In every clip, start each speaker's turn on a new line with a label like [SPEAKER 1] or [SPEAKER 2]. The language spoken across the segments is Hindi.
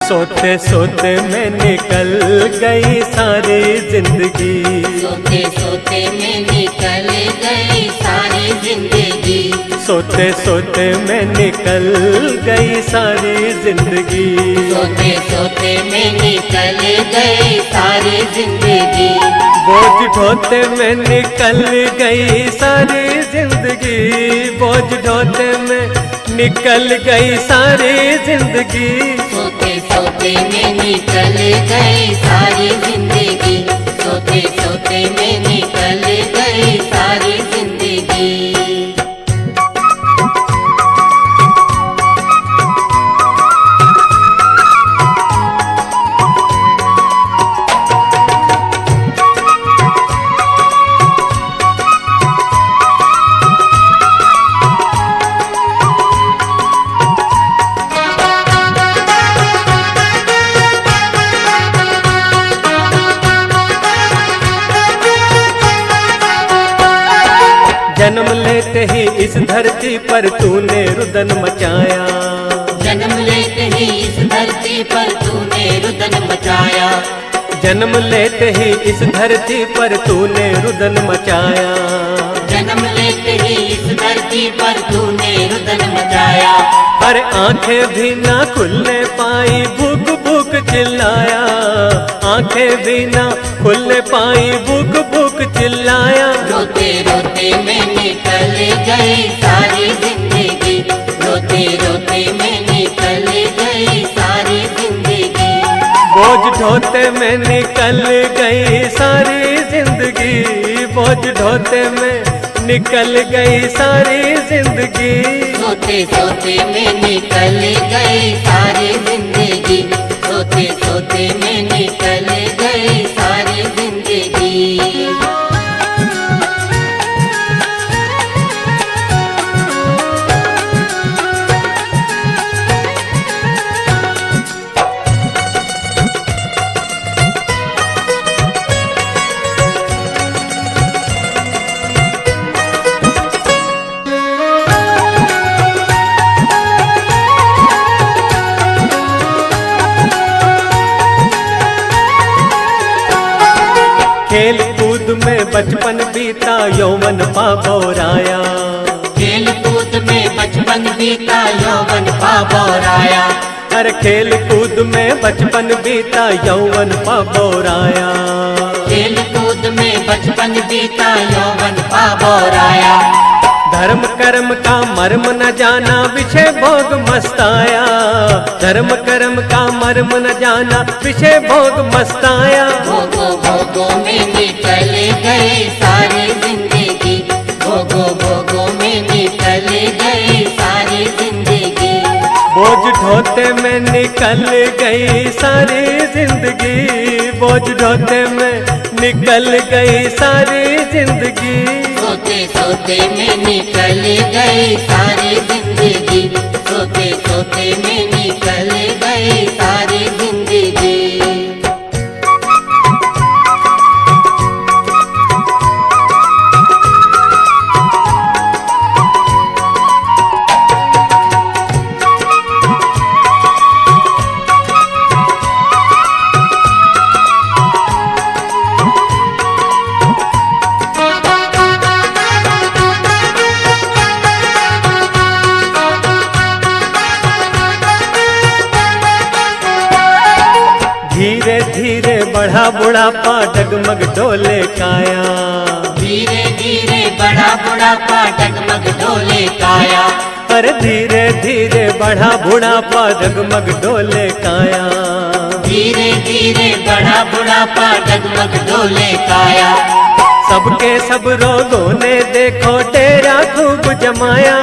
[SPEAKER 1] सोते सोते में निकल गई सारी जिंदगी,
[SPEAKER 2] सोते सोते में निकल गई सारी जिंदगी,
[SPEAKER 1] सोते सोते में निकल गई सारी जिंदगी,
[SPEAKER 2] सोते सोते में निकल गई सारी जिंदगी,
[SPEAKER 1] बोझ ढोते में निकल गई सारी जिंदगी, बोझ ढोते में निकल गई सारी जिंदगी।
[SPEAKER 2] सोते सोते में निकल गई सारी जिंदगी, सोते सोते में निकल गई सारी जिंदगी।
[SPEAKER 1] जन्म लेते ही इस धरती पर तूने रुदन मचाया,
[SPEAKER 2] जन्म लेते ही इस धरती पर तूने रुदन मचाया,
[SPEAKER 1] जन्म लेते ही इस धरती पर तूने रुदन मचाया,
[SPEAKER 2] जन्म लेते ही इस धरती पर तूने रुदन मचाया,
[SPEAKER 1] पर आंखें भी ना खुलने पाई भूख भूख चिल्लाया, आंखें भी ना खुलने पाई भूख भूख चिल्लाया।
[SPEAKER 2] रोते रोते में निकल गई सारी जिंदगी, रोते रोते में निकल गई सारी जिंदगी,
[SPEAKER 1] बोझ ढोते में निकल गई सारी जिंदगी, बोझ ढोते में निकल गई सारी जिंदगी।
[SPEAKER 2] सोते सोते में निकल गई सारी जिंदगी, सोते सोते में निकल गई सारी जिंदगी।
[SPEAKER 1] खेल कूद में बचपन बीता यौवन पाबोराया,
[SPEAKER 2] खेल कूद में बचपन बीता यौवन पाबोराया,
[SPEAKER 1] अरे खेल कूद में बचपन बीता यौवन पाबोराया,
[SPEAKER 2] खेल कूद में बचपन बीता यौवन पाबोराया,
[SPEAKER 1] धर्म कर्म का मर्म न जाना विषय भोग मस्ताया, धर्म कर्म का मर्म न जाना विषय भोग मस्ताया।
[SPEAKER 2] भोगो भोगो में निकल गई सारी जिंदगी, भोगो भोगो में निकल गई सारी जिंदगी,
[SPEAKER 1] बोझ ढोते में निकल गई सारी जिंदगी, बोझ ढोते में निकल गई सारी जिंदगी।
[SPEAKER 2] सोते सोते में निकल गई सारी जिंदगी, सोते सोते में निकल गई सारी जिंदगी।
[SPEAKER 1] धीरे धीरे बढ़ा बुढ़ापा डगमग डोले काया,
[SPEAKER 2] धीरे धीरे बड़ा बुढ़ापा डगमग डोले काया,
[SPEAKER 1] अरे धीरे धीरे बढ़ा बुढ़ापा डगमग डोले काया,
[SPEAKER 2] धीरे धीरे बड़ा बुढ़ापा डगमग डोले काया,
[SPEAKER 1] सबके सब रोगों ने देखो डेरा खूब जमाया,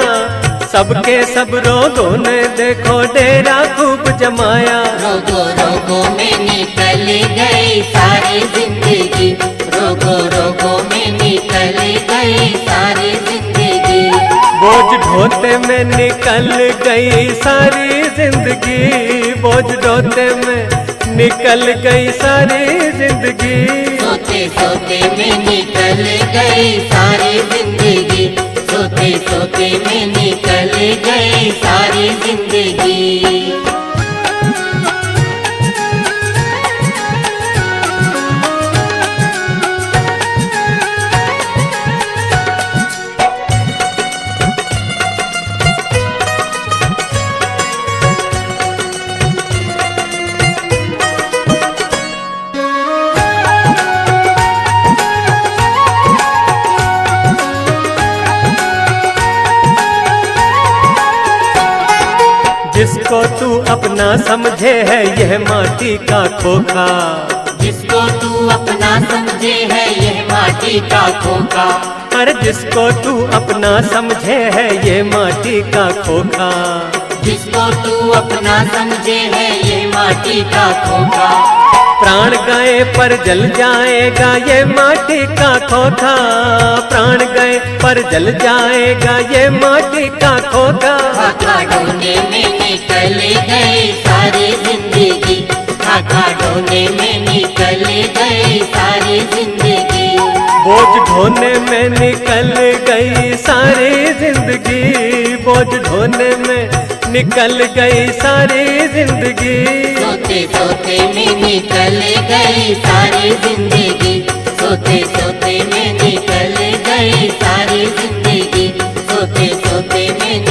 [SPEAKER 1] सबके सब रोगों ने देखो डेरा खूब जमाया।
[SPEAKER 2] रोगो रोगो में निकल गई सारी जिंदगी, रोगो रोगो में निकल गई सारी जिंदगी,
[SPEAKER 1] बोझ ढोते में निकल गई सारी जिंदगी, बोझ ढोते में निकल गई सारी जिंदगी।
[SPEAKER 2] सोते सोते में निकल गई सारी जिंदगी, सोते सोते में निकल गई सारी जिंदगी।
[SPEAKER 1] अपना समझे है यह माटी का खोखा।
[SPEAKER 2] जिसको तू अपना समझे है यह माटी का खोखा।
[SPEAKER 1] अरे जिसको तू अपना समझे है ये माटी का खोखा।
[SPEAKER 2] जिसको तू अपना समझे है ये माटी का खोखा।
[SPEAKER 1] प्राण गए पर जल जाएगा ये माटी का खोखा। प्राण गए पर जल जाएगा ये माटी का खोखा।
[SPEAKER 2] खाका ढूंढने में निकल गई सारी जिंदगी। खाका ढूंढने में निकल गई सारी जिंदगी।
[SPEAKER 1] बोझ ढोने में निकल गई सारी जिंदगी। बोझ ढोने में निकल गई सारी जिंदगी।
[SPEAKER 2] सोते सोते में निकल गई सारी जिंदगी। सोते सोते में निकल गई सारी जिंदगी। सोते सोते में